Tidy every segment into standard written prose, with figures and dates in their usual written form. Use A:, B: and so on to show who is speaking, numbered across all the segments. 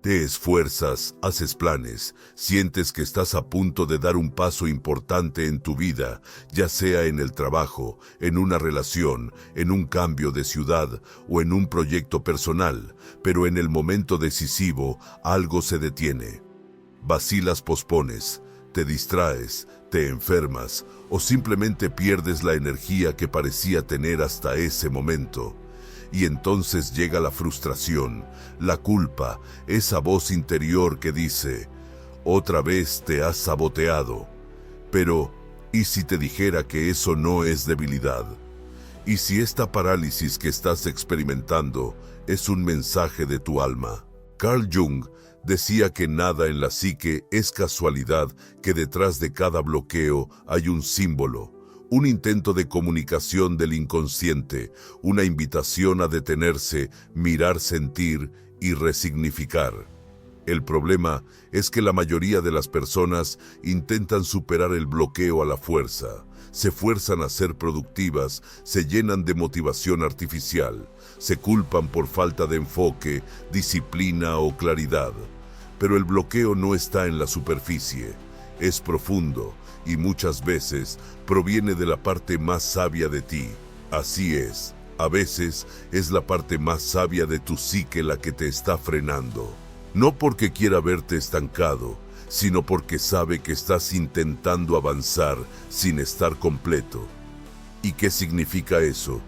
A: Te esfuerzas, haces planes, sientes que estás a punto de dar un paso importante en tu vida, ya sea en el trabajo, en una relación, en un cambio de ciudad o en un proyecto personal, pero en el momento decisivo algo se detiene. Vacilas, pospones, te distraes, te enfermas o simplemente pierdes la energía que parecía tener hasta ese momento. Y entonces llega la frustración, la culpa, esa voz interior que dice, otra vez te has saboteado. Pero, ¿y si te dijera que eso no es debilidad? ¿Y si esta parálisis que estás experimentando es un mensaje de tu alma? Carl Jung decía que nada en la psique es casualidad, que detrás de cada bloqueo hay un símbolo. Un intento de comunicación del inconsciente, una invitación a detenerse, mirar, sentir y resignificar. El problema es que la mayoría de las personas intentan superar el bloqueo a la fuerza. Se fuerzan a ser productivas, se llenan de motivación artificial, se culpan por falta de enfoque, disciplina o claridad. Pero el bloqueo no está en la superficie, es profundo. Y muchas veces proviene de la parte más sabia de ti. Así es, a veces es la parte más sabia de tu psique la que te está frenando. No porque quiera verte estancado, sino porque sabe que estás intentando avanzar sin estar completo. ¿Y qué significa eso?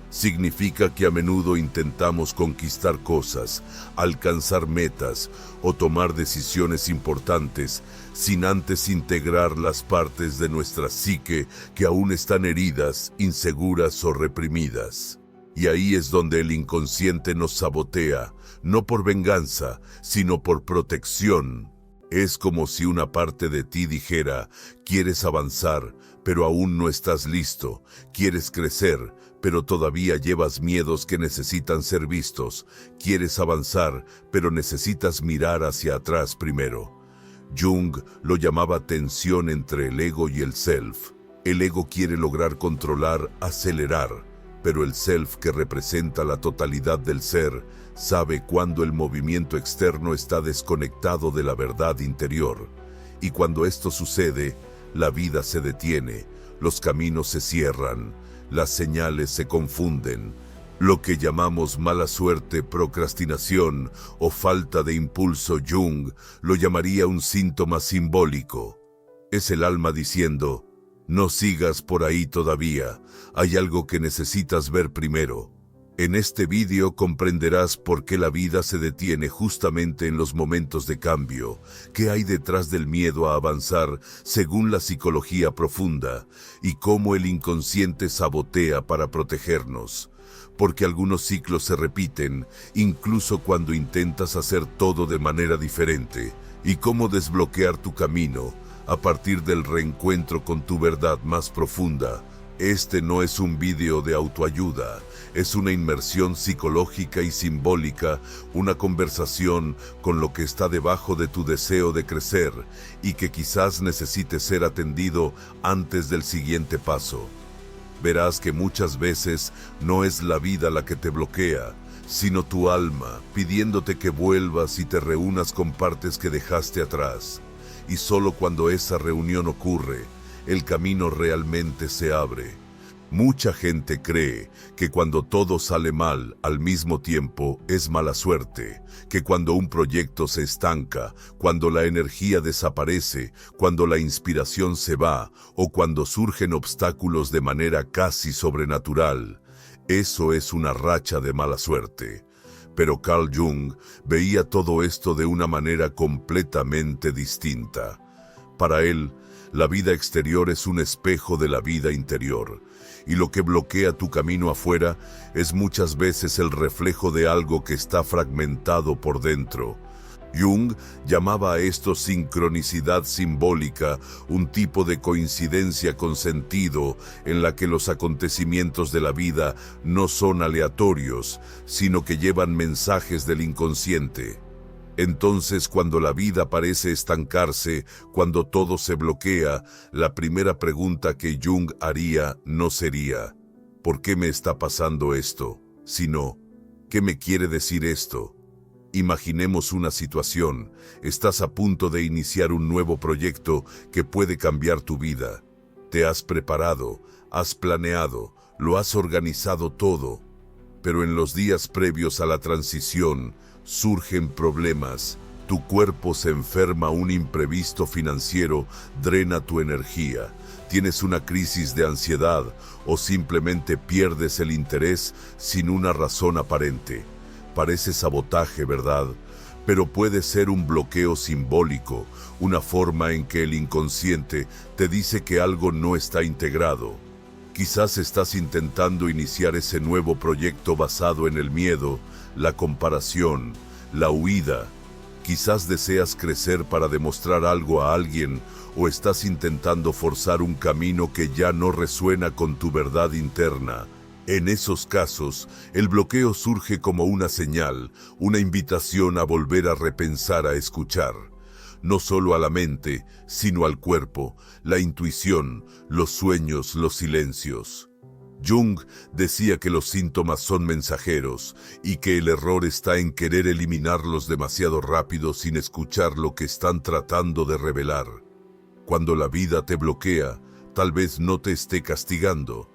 A: Significa que a menudo intentamos conquistar cosas, alcanzar metas o tomar decisiones importantes sin antes integrar las partes de nuestra psique que aún están heridas, inseguras o reprimidas. Y ahí es donde el inconsciente nos sabotea, no por venganza, sino por protección. Es como si una parte de ti dijera, quieres avanzar, pero aún no estás listo, quieres crecer, pero todavía llevas miedos que necesitan ser vistos, quieres avanzar, pero necesitas mirar hacia atrás primero. Jung lo llamaba tensión entre el ego y el self. El ego quiere lograr controlar, acelerar, pero el self, que representa la totalidad del ser, sabe cuando el movimiento externo está desconectado de la verdad interior. Y cuando esto sucede, la vida se detiene, los caminos se cierran, las señales se confunden. Lo que llamamos mala suerte, procrastinación o falta de impulso, Jung lo llamaría un síntoma simbólico. Es el alma diciendo, no sigas por ahí todavía, hay algo que necesitas ver primero. En este vídeo comprenderás por qué la vida se detiene justamente en los momentos de cambio, qué hay detrás del miedo a avanzar según la psicología profunda y cómo el inconsciente sabotea para protegernos. Porque algunos ciclos se repiten, incluso cuando intentas hacer todo de manera diferente, y cómo desbloquear tu camino a partir del reencuentro con tu verdad más profunda. Este no es un vídeo de autoayuda, es una inmersión psicológica y simbólica, una conversación con lo que está debajo de tu deseo de crecer y que quizás necesite ser atendido antes del siguiente paso. Verás que muchas veces no es la vida la que te bloquea, sino tu alma, pidiéndote que vuelvas y te reúnas con partes que dejaste atrás. Y solo cuando esa reunión ocurre, el camino realmente se abre. Mucha gente cree que cuando todo sale mal al mismo tiempo es mala suerte, que cuando un proyecto se estanca, cuando la energía desaparece, cuando la inspiración se va o cuando surgen obstáculos de manera casi sobrenatural, eso es una racha de mala suerte. Pero Carl Jung veía todo esto de una manera completamente distinta. Para él, la vida exterior es un espejo de la vida interior, y lo que bloquea tu camino afuera es muchas veces el reflejo de algo que está fragmentado por dentro. Jung llamaba a esto sincronicidad simbólica, un tipo de coincidencia con sentido en la que los acontecimientos de la vida no son aleatorios, sino que llevan mensajes del inconsciente. Entonces, cuando la vida parece estancarse, cuando todo se bloquea, la primera pregunta que Jung haría no sería ¿por qué me está pasando esto?, sino ¿qué me quiere decir esto? Imaginemos una situación. Estás a punto de iniciar un nuevo proyecto que puede cambiar tu vida. Te has preparado, has planeado, lo has organizado todo. Pero en los días previos a la transición surgen problemas. Tu cuerpo se enferma, un imprevisto financiero drena tu energía. Tienes una crisis de ansiedad o simplemente pierdes el interés sin una razón aparente. Parece sabotaje, ¿verdad? Pero puede ser un bloqueo simbólico, una forma en que el inconsciente te dice que algo no está integrado. Quizás estás intentando iniciar ese nuevo proyecto basado en el miedo, la comparación, la huida. Quizás deseas crecer para demostrar algo a alguien o estás intentando forzar un camino que ya no resuena con tu verdad interna. En esos casos, el bloqueo surge como una señal, una invitación a volver a repensar, a escuchar. No solo a la mente, sino al cuerpo, la intuición, los sueños, los silencios. Jung decía que los síntomas son mensajeros y que el error está en querer eliminarlos demasiado rápido sin escuchar lo que están tratando de revelar. Cuando la vida te bloquea, tal vez no te esté castigando.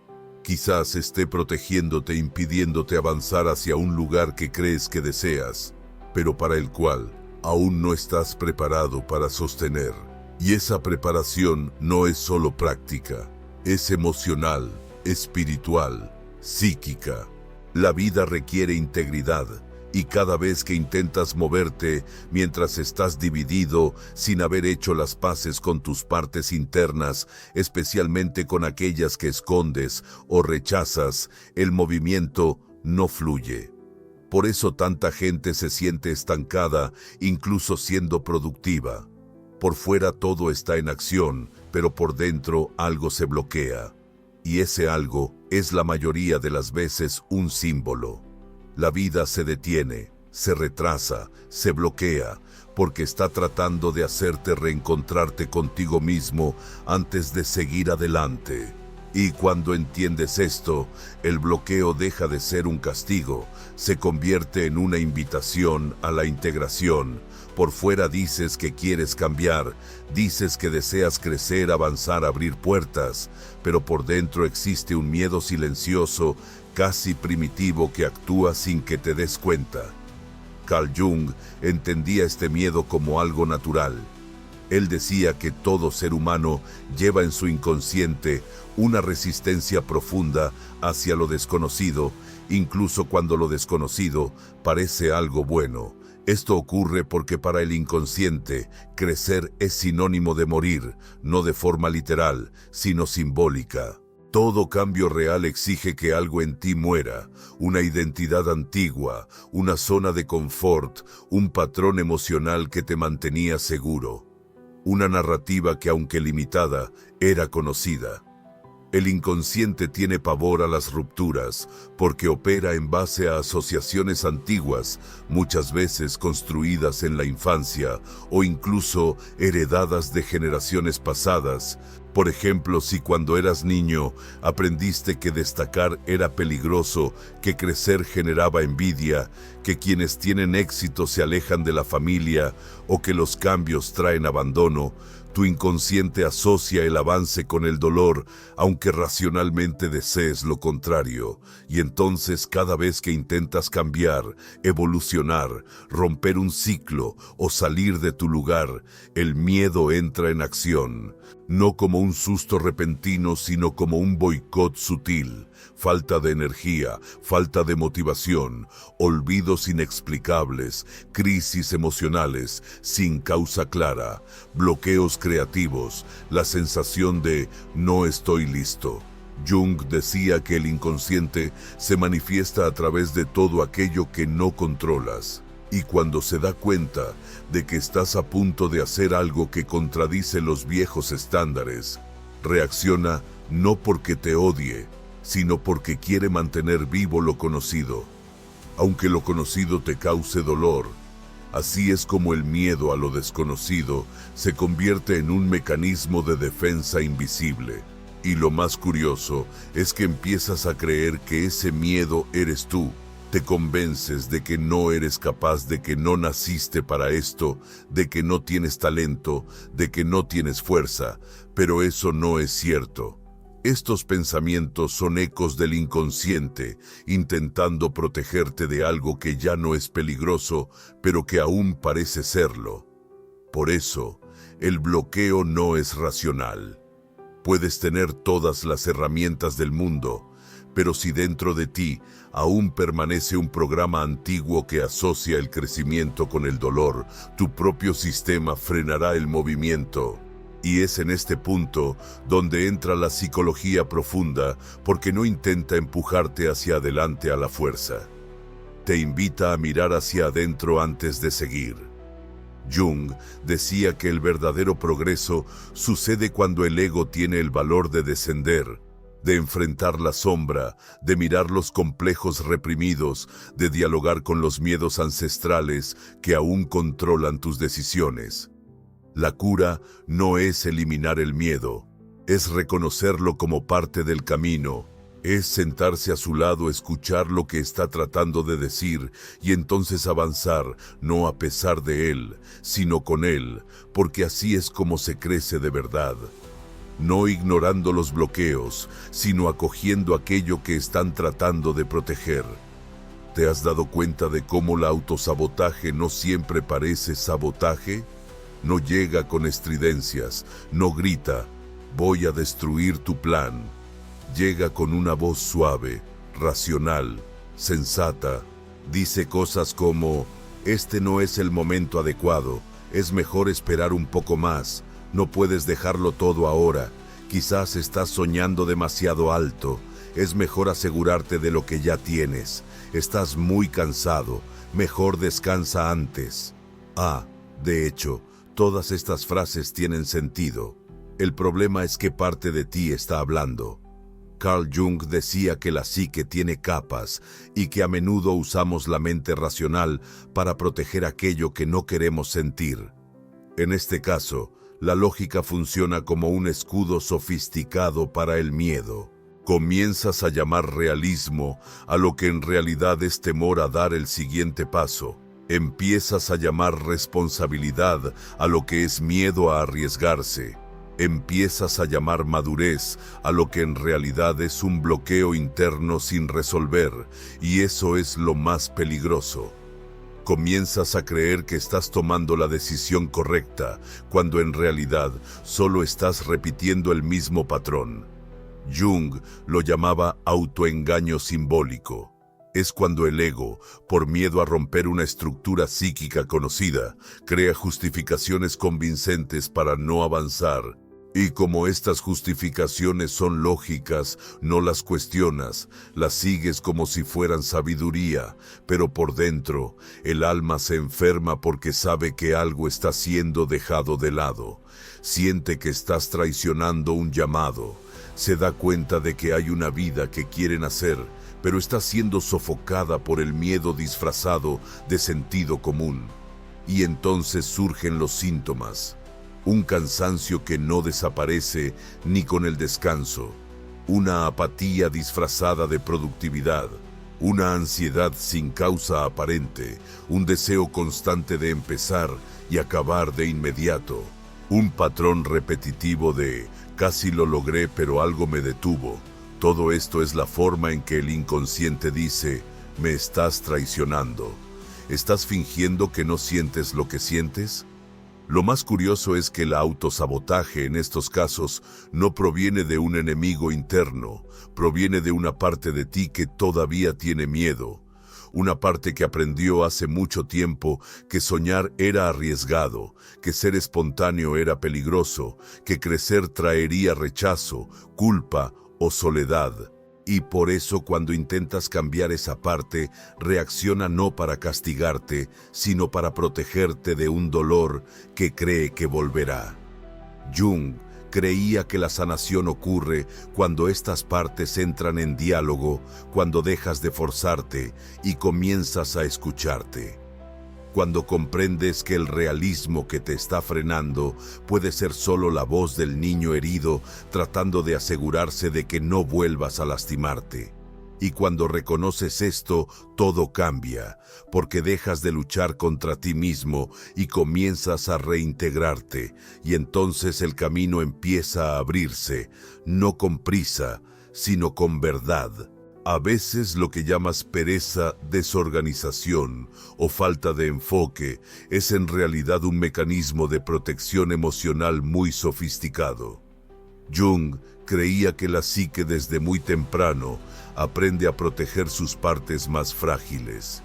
A: Quizás esté protegiéndote, impidiéndote avanzar hacia un lugar que crees que deseas, pero para el cual aún no estás preparado para sostener. Y esa preparación no es solo práctica, es emocional, espiritual, psíquica. La vida requiere integridad, y cada vez que intentas moverte mientras estás dividido, sin haber hecho las paces con tus partes internas, especialmente con aquellas que escondes o rechazas, el movimiento no fluye. Por eso tanta gente se siente estancada, incluso siendo productiva. Por fuera todo está en acción, pero por dentro algo se bloquea. Y ese algo es la mayoría de las veces un símbolo. La vida se detiene, se retrasa, se bloquea, porque está tratando de hacerte reencontrarte contigo mismo antes de seguir adelante. Y cuando entiendes esto, el bloqueo deja de ser un castigo, se convierte en una invitación a la integración. Por fuera dices que quieres cambiar, dices que deseas crecer, avanzar, abrir puertas, pero por dentro existe un miedo silencioso, casi primitivo, que actúa sin que te des cuenta. Carl Jung entendía este miedo como algo natural. Él decía que todo ser humano lleva en su inconsciente una resistencia profunda hacia lo desconocido, incluso cuando lo desconocido parece algo bueno. Esto ocurre porque para el inconsciente, crecer es sinónimo de morir, no de forma literal, sino simbólica. Todo cambio real exige que algo en ti muera, una identidad antigua, una zona de confort, un patrón emocional que te mantenía seguro. Una narrativa que, aunque limitada, era conocida. El inconsciente tiene pavor a las rupturas porque opera en base a asociaciones antiguas, muchas veces construidas en la infancia o incluso heredadas de generaciones pasadas. Por ejemplo, si cuando eras niño aprendiste que destacar era peligroso, que crecer generaba envidia, que quienes tienen éxito se alejan de la familia o que los cambios traen abandono, tu inconsciente asocia el avance con el dolor, aunque racionalmente desees lo contrario. Y entonces cada vez que intentas cambiar, evolucionar, romper un ciclo o salir de tu lugar, el miedo entra en acción. No como un susto repentino, sino como un boicot sutil. Falta de energía, falta de motivación, olvidos inexplicables, crisis emocionales sin causa clara, bloqueos creativos, la sensación de no estoy listo. Jung decía que el inconsciente se manifiesta a través de todo aquello que no controlas. Y cuando se da cuenta de que estás a punto de hacer algo que contradice los viejos estándares, reacciona no porque te odie, sino porque quiere mantener vivo lo conocido. Aunque lo conocido te cause dolor, así es como el miedo a lo desconocido se convierte en un mecanismo de defensa invisible. Y lo más curioso es que empiezas a creer que ese miedo eres tú. Te convences de que no eres capaz, de que no naciste para esto, de que no tienes talento, de que no tienes fuerza, pero eso no es cierto. Estos pensamientos son ecos del inconsciente, intentando protegerte de algo que ya no es peligroso, pero que aún parece serlo. Por eso, el bloqueo no es racional. Puedes tener todas las herramientas del mundo, pero si dentro de ti aún permanece un programa antiguo que asocia el crecimiento con el dolor, tu propio sistema frenará el movimiento. Y es en este punto donde entra la psicología profunda, porque no intenta empujarte hacia adelante a la fuerza. Te invita a mirar hacia adentro antes de seguir. Jung decía que el verdadero progreso sucede cuando el ego tiene el valor de descender, de enfrentar la sombra, de mirar los complejos reprimidos, de dialogar con los miedos ancestrales que aún controlan tus decisiones. La cura no es eliminar el miedo, es reconocerlo como parte del camino, es sentarse a su lado, escuchar lo que está tratando de decir y entonces avanzar, no a pesar de él, sino con él, porque así es como se crece de verdad. No ignorando los bloqueos, sino acogiendo aquello que están tratando de proteger. ¿Te has dado cuenta de cómo el autosabotaje no siempre parece sabotaje? No llega con estridencias, no grita, voy a destruir tu plan. Llega con una voz suave, racional, sensata. Dice cosas como, este no es el momento adecuado, es mejor esperar un poco más, no puedes dejarlo todo ahora, quizás estás soñando demasiado alto, es mejor asegurarte de lo que ya tienes, estás muy cansado, mejor descansa antes. De hecho, todas estas frases tienen sentido. El problema es que parte de ti está hablando. Carl Jung decía que la psique tiene capas y que a menudo usamos la mente racional para proteger aquello que no queremos sentir. En este caso, la lógica funciona como un escudo sofisticado para el miedo. Comienzas a llamar realismo a lo que en realidad es temor a dar el siguiente paso. Empiezas a llamar responsabilidad a lo que es miedo a arriesgarse. Empiezas a llamar madurez a lo que en realidad es un bloqueo interno sin resolver, y eso es lo más peligroso. Comienzas a creer que estás tomando la decisión correcta, cuando en realidad solo estás repitiendo el mismo patrón. Jung lo llamaba autoengaño simbólico. Es cuando el ego, por miedo a romper una estructura psíquica conocida, crea justificaciones convincentes para no avanzar. Y como estas justificaciones son lógicas, no las cuestionas, las sigues como si fueran sabiduría, pero por dentro, el alma se enferma porque sabe que algo está siendo dejado de lado. Siente que estás traicionando un llamado. Se da cuenta de que hay una vida que quieren hacer, pero está siendo sofocada por el miedo disfrazado de sentido común. Y entonces surgen los síntomas. Un cansancio que no desaparece ni con el descanso. Una apatía disfrazada de productividad. Una ansiedad sin causa aparente. Un deseo constante de empezar y acabar de inmediato. Un patrón repetitivo de casi lo logré pero algo me detuvo. Todo esto es la forma en que el inconsciente dice, me estás traicionando. ¿Estás fingiendo que no sientes lo que sientes? Lo más curioso es que el autosabotaje en estos casos no proviene de un enemigo interno, proviene de una parte de ti que todavía tiene miedo. Una parte que aprendió hace mucho tiempo que soñar era arriesgado, que ser espontáneo era peligroso, que crecer traería rechazo, culpa o soledad. Y por eso cuando intentas cambiar esa parte, reacciona no para castigarte, sino para protegerte de un dolor que cree que volverá. Jung creía que la sanación ocurre cuando estas partes entran en diálogo, cuando dejas de forzarte y comienzas a escucharte. Cuando comprendes que el realismo que te está frenando puede ser solo la voz del niño herido tratando de asegurarse de que no vuelvas a lastimarte. Y cuando reconoces esto, todo cambia, porque dejas de luchar contra ti mismo y comienzas a reintegrarte, y entonces el camino empieza a abrirse, no con prisa, sino con verdad. A veces lo que llamas pereza, desorganización o falta de enfoque es en realidad un mecanismo de protección emocional muy sofisticado. Jung creía que la psique desde muy temprano aprende a proteger sus partes más frágiles.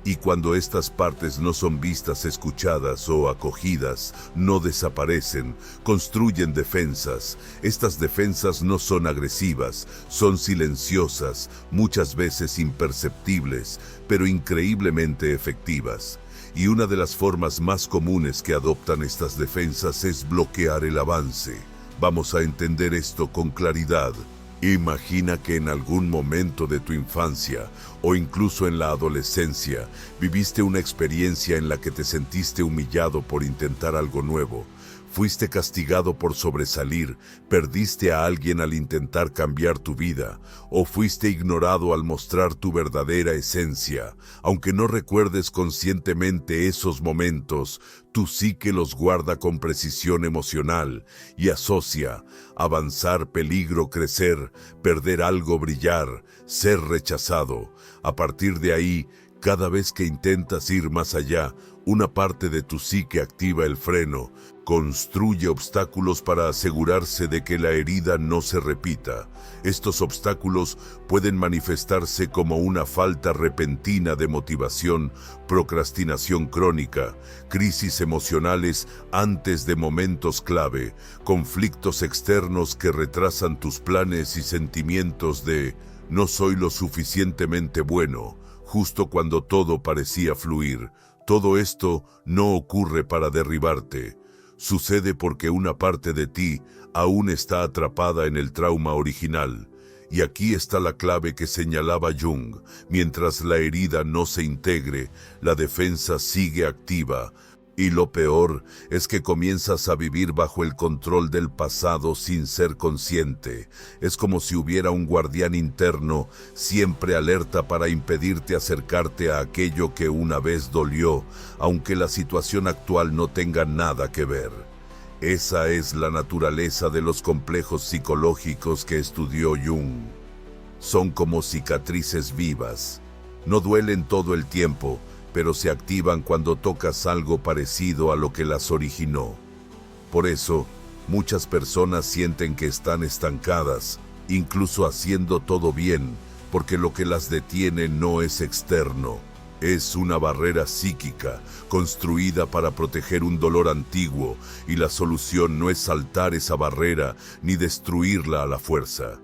A: Y cuando estas partes no son vistas, escuchadas o acogidas, no desaparecen, construyen defensas. Estas defensas no son agresivas, son silenciosas, muchas veces imperceptibles, pero increíblemente efectivas. Y una de las formas más comunes que adoptan estas defensas es bloquear el avance. Vamos a entender esto con claridad. Imagina que en algún momento de tu infancia o incluso en la adolescencia viviste una experiencia en la que te sentiste humillado por intentar algo nuevo. Fuiste castigado por sobresalir, perdiste a alguien al intentar cambiar tu vida, o fuiste ignorado al mostrar tu verdadera esencia. Aunque no recuerdes conscientemente esos momentos, tu psique los guarda con precisión emocional y asocia avanzar, peligro, crecer, perder algo, brillar, ser rechazado. A partir de ahí, cada vez que intentas ir más allá, una parte de tu psique activa el freno, construye obstáculos para asegurarse de que la herida no se repita. Estos obstáculos pueden manifestarse como una falta repentina de motivación, procrastinación crónica, crisis emocionales antes de momentos clave, conflictos externos que retrasan tus planes y sentimientos de «no soy lo suficientemente bueno», justo cuando todo parecía fluir. Todo esto no ocurre para derribarte. Sucede porque una parte de ti aún está atrapada en el trauma original. Y aquí está la clave que señalaba Jung. Mientras la herida no se integre, la defensa sigue activa. Y lo peor es que comienzas a vivir bajo el control del pasado sin ser consciente. Es como si hubiera un guardián interno siempre alerta para impedirte acercarte a aquello que una vez dolió, aunque la situación actual no tenga nada que ver. Esa es la naturaleza de los complejos psicológicos que estudió Jung. Son como cicatrices vivas. No duelen todo el tiempo, pero se activan cuando tocas algo parecido a lo que las originó. Por eso, muchas personas sienten que están estancadas, incluso haciendo todo bien, porque lo que las detiene no es externo. Es una barrera psíquica, construida para proteger un dolor antiguo, y la solución no es saltar esa barrera ni destruirla a la fuerza.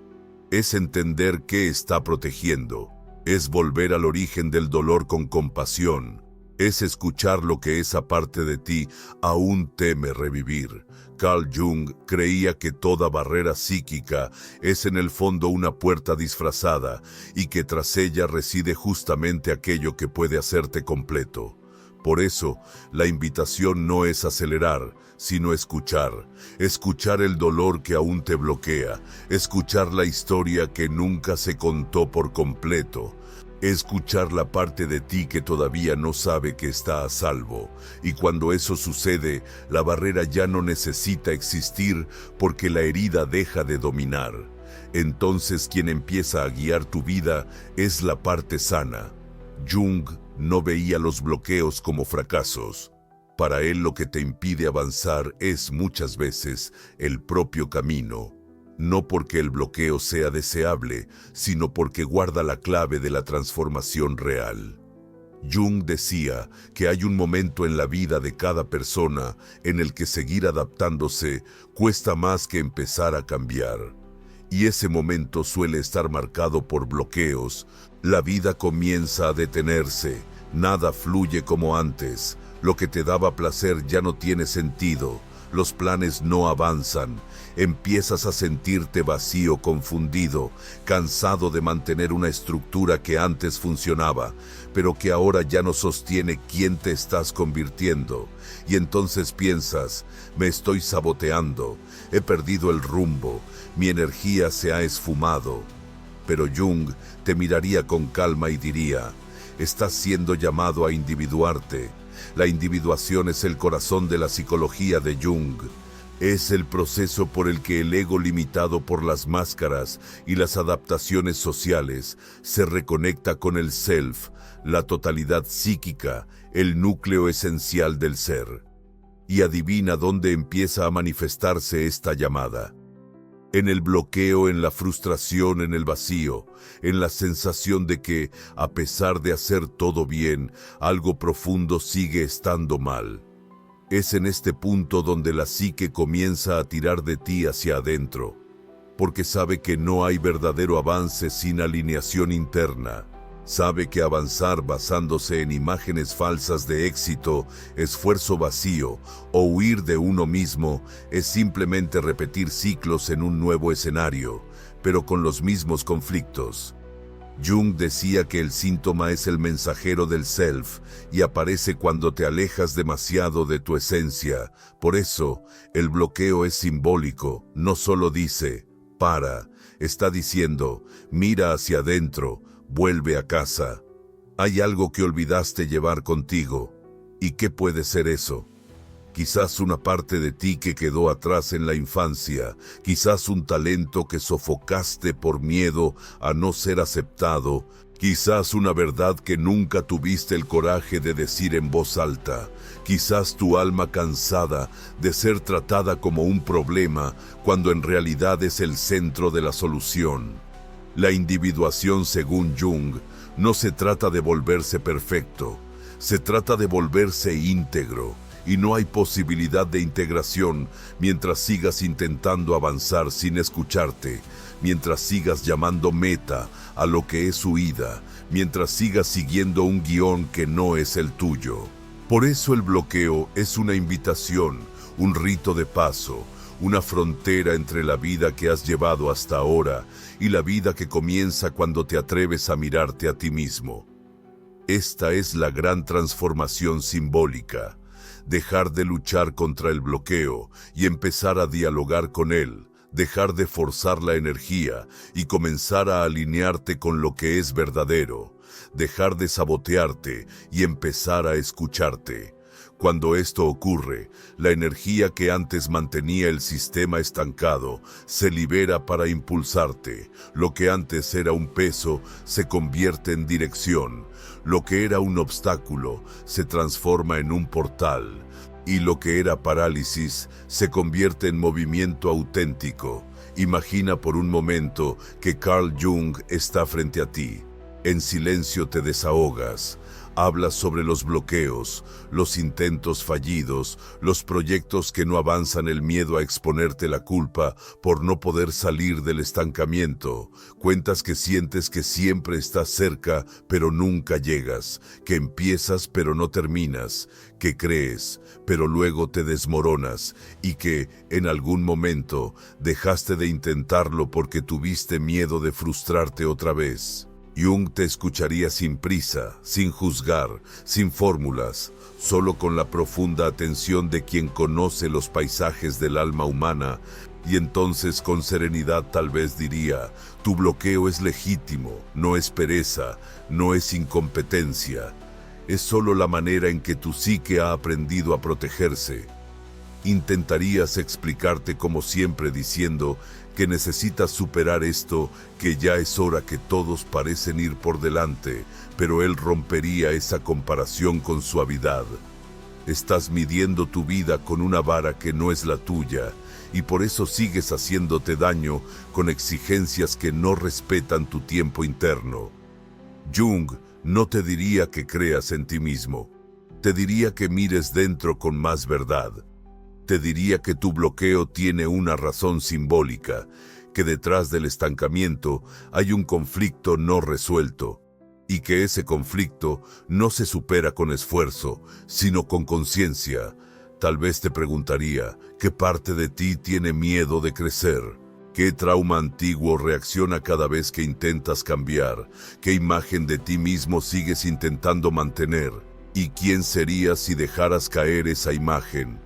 A: Es entender qué está protegiendo. Es volver al origen del dolor con compasión. Es escuchar lo que esa parte de ti aún teme revivir. Carl Jung creía que toda barrera psíquica es en el fondo una puerta disfrazada y que tras ella reside justamente aquello que puede hacerte completo. Por eso, la invitación no es acelerar, sino escuchar. Escuchar el dolor que aún te bloquea. Escuchar la historia que nunca se contó por completo. Escuchar la parte de ti que todavía no sabe que está a salvo. Y cuando eso sucede, la barrera ya no necesita existir porque la herida deja de dominar. Entonces quien empieza a guiar tu vida es la parte sana. Jung no veía los bloqueos como fracasos. Para él lo que te impide avanzar es muchas veces el propio camino. No porque el bloqueo sea deseable, sino porque guarda la clave de la transformación real. Jung decía que hay un momento en la vida de cada persona en el que seguir adaptándose cuesta más que empezar a cambiar. Y ese momento suele estar marcado por bloqueos. La vida comienza a detenerse, nada fluye como antes, lo que te daba placer ya no tiene sentido, los planes no avanzan, empiezas a sentirte vacío, confundido, cansado de mantener una estructura que antes funcionaba, pero que ahora ya no sostiene quién te estás convirtiendo. Y entonces piensas, me estoy saboteando, he perdido el rumbo, mi energía se ha esfumado. pero Jung te miraría con calma y diría: estás siendo llamado a individuarte. La individuación es el corazón de la psicología de Jung. Es el proceso por el que el ego, limitado por las máscaras y las adaptaciones sociales, se reconecta con el self, la totalidad psíquica, el núcleo esencial del ser. Y adivina dónde empieza a manifestarse esta llamada. En el bloqueo, en la frustración, en el vacío, en la sensación de que, a pesar de hacer todo bien, algo profundo sigue estando mal. Es en este punto donde la psique comienza a tirar de ti hacia adentro, porque sabe que no hay verdadero avance sin alineación interna. Sabe que avanzar basándose en imágenes falsas de éxito, esfuerzo vacío o huir de uno mismo es simplemente repetir ciclos en un nuevo escenario, pero con los mismos conflictos. Jung decía que el síntoma es el mensajero del self y aparece cuando te alejas demasiado de tu esencia. Por eso, el bloqueo es simbólico, no solo dice, para, está diciendo, mira hacia adentro, vuelve a casa. Hay algo que olvidaste llevar contigo. ¿Y qué puede ser eso? Quizás una parte de ti que quedó atrás en la infancia, quizás un talento que sofocaste por miedo a no ser aceptado, quizás una verdad que nunca tuviste el coraje de decir en voz alta, quizás tu alma cansada de ser tratada como un problema cuando en realidad es el centro de la solución. La individuación, según Jung, no se trata de volverse perfecto, se trata de volverse íntegro. Y no hay posibilidad de integración mientras sigas intentando avanzar sin escucharte, mientras sigas llamando meta a lo que es huida, mientras sigas siguiendo un guión que no es el tuyo. Por eso el bloqueo es una invitación, un rito de paso, una frontera entre la vida que has llevado hasta ahora y la vida que comienza cuando te atreves a mirarte a ti mismo. Esta es la gran transformación simbólica. Dejar de luchar contra el bloqueo y empezar a dialogar con él, dejar de forzar la energía y comenzar a alinearte con lo que es verdadero, dejar de sabotearte y empezar a escucharte. Cuando esto ocurre, la energía que antes mantenía el sistema estancado se libera para impulsarte. Lo que antes era un peso se convierte en dirección. Lo que era un obstáculo se transforma en un portal. Y lo que era parálisis se convierte en movimiento auténtico. Imagina por un momento que Carl Jung está frente a ti. En silencio te desahogas. Hablas sobre los bloqueos, los intentos fallidos, los proyectos que no avanzan, el miedo a exponerte la culpa por no poder salir del estancamiento. Cuentas que sientes que siempre estás cerca, pero nunca llegas, que empiezas pero no terminas, que crees, pero luego te desmoronas y que, en algún momento, dejaste de intentarlo porque tuviste miedo de frustrarte otra vez. Jung te escucharía sin prisa, sin juzgar, sin fórmulas, solo con la profunda atención de quien conoce los paisajes del alma humana, y entonces con serenidad tal vez diría: tu bloqueo es legítimo, no es pereza, no es incompetencia, es solo la manera en que tu psique ha aprendido a protegerse. Intentarías explicarte como siempre diciendo que necesitas superar esto, que ya es hora, que todos parecen ir por delante, pero él rompería esa comparación con suavidad. Estás midiendo tu vida con una vara que no es la tuya, y por eso sigues haciéndote daño con exigencias que no respetan tu tiempo interno. Jung no te diría que creas en ti mismo, te diría que mires dentro con más verdad. Te diría que tu bloqueo tiene una razón simbólica, que detrás del estancamiento hay un conflicto no resuelto, y que ese conflicto no se supera con esfuerzo, sino con conciencia. Tal vez te preguntaría, ¿qué parte de ti tiene miedo de crecer? ¿Qué trauma antiguo reacciona cada vez que intentas cambiar? ¿Qué imagen de ti mismo sigues intentando mantener? ¿Y quién serías si dejaras caer esa imagen?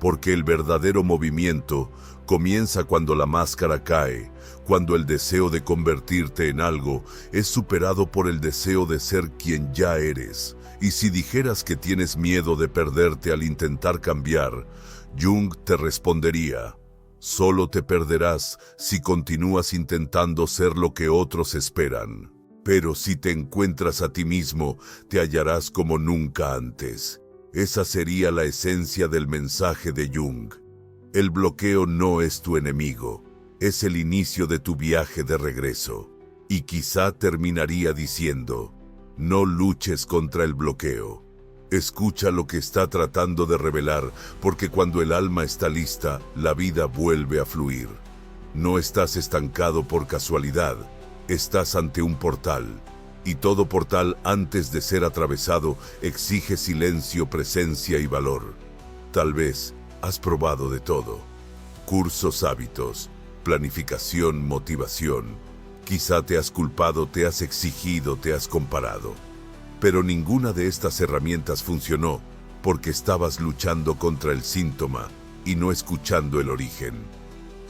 A: Porque el verdadero movimiento Comienza cuando la máscara cae, cuando el deseo de convertirte en algo es superado por el deseo de ser quien ya eres. Y si dijeras que tienes miedo de perderte al intentar cambiar, Jung te respondería: solo te perderás si continúas intentando ser lo que otros esperan. Pero si te encuentras a ti mismo, te hallarás como nunca antes. Esa sería la esencia del mensaje de Jung. El bloqueo no es tu enemigo, es el inicio de tu viaje de regreso. Y quizá terminaría diciendo: no luches contra el bloqueo. Escucha lo que está tratando de revelar, porque cuando el alma está lista, la vida vuelve a fluir. No estás estancado por casualidad, estás ante un portal. Y todo portal, antes de ser atravesado, exige silencio, presencia y valor. Tal vez has probado de todo: cursos, hábitos, planificación, motivación. Quizá te has culpado, te has exigido, te has comparado. Pero ninguna de estas herramientas funcionó porque estabas luchando contra el síntoma y no escuchando el origen.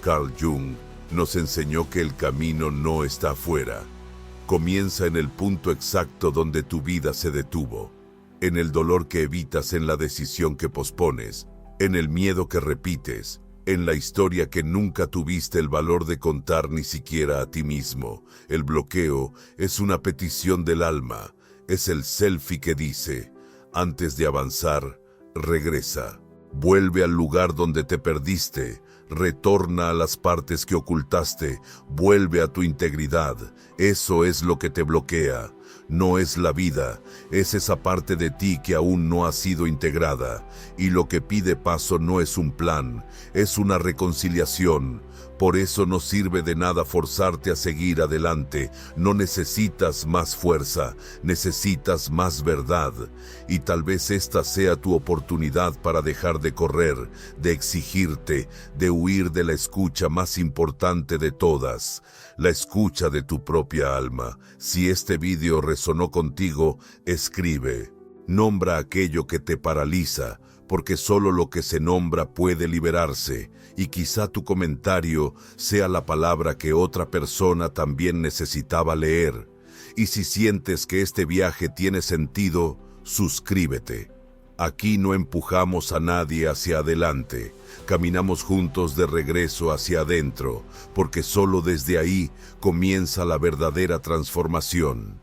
A: Carl Jung nos enseñó que el camino no está afuera. Comienza en el punto exacto donde tu vida se detuvo, en el dolor que evitas, en la decisión que pospones, en el miedo que repites, en la historia que nunca tuviste el valor de contar ni siquiera a ti mismo. El bloqueo es una petición del alma, es el selfie que dice: antes de avanzar, regresa. Vuelve al lugar donde te perdiste, retorna a las partes que ocultaste, vuelve a tu integridad. Eso es lo que te bloquea. No es la vida, es esa parte de ti que aún no ha sido integrada. Y lo que pide paso no es un plan, es una reconciliación. Por eso no sirve de nada forzarte a seguir adelante. No necesitas más fuerza, necesitas más verdad. Y tal vez esta sea tu oportunidad para dejar de correr, de exigirte, de huir de la escucha más importante de todas, la escucha de tu propia alma. Si este vídeo resonó contigo, escribe. Nombra aquello que te paraliza, porque solo lo que se nombra puede liberarse, y quizá tu comentario sea la palabra que otra persona también necesitaba leer. Y si sientes que este viaje tiene sentido, suscríbete. Aquí no empujamos a nadie hacia adelante, caminamos juntos de regreso hacia adentro, porque solo desde ahí comienza la verdadera transformación.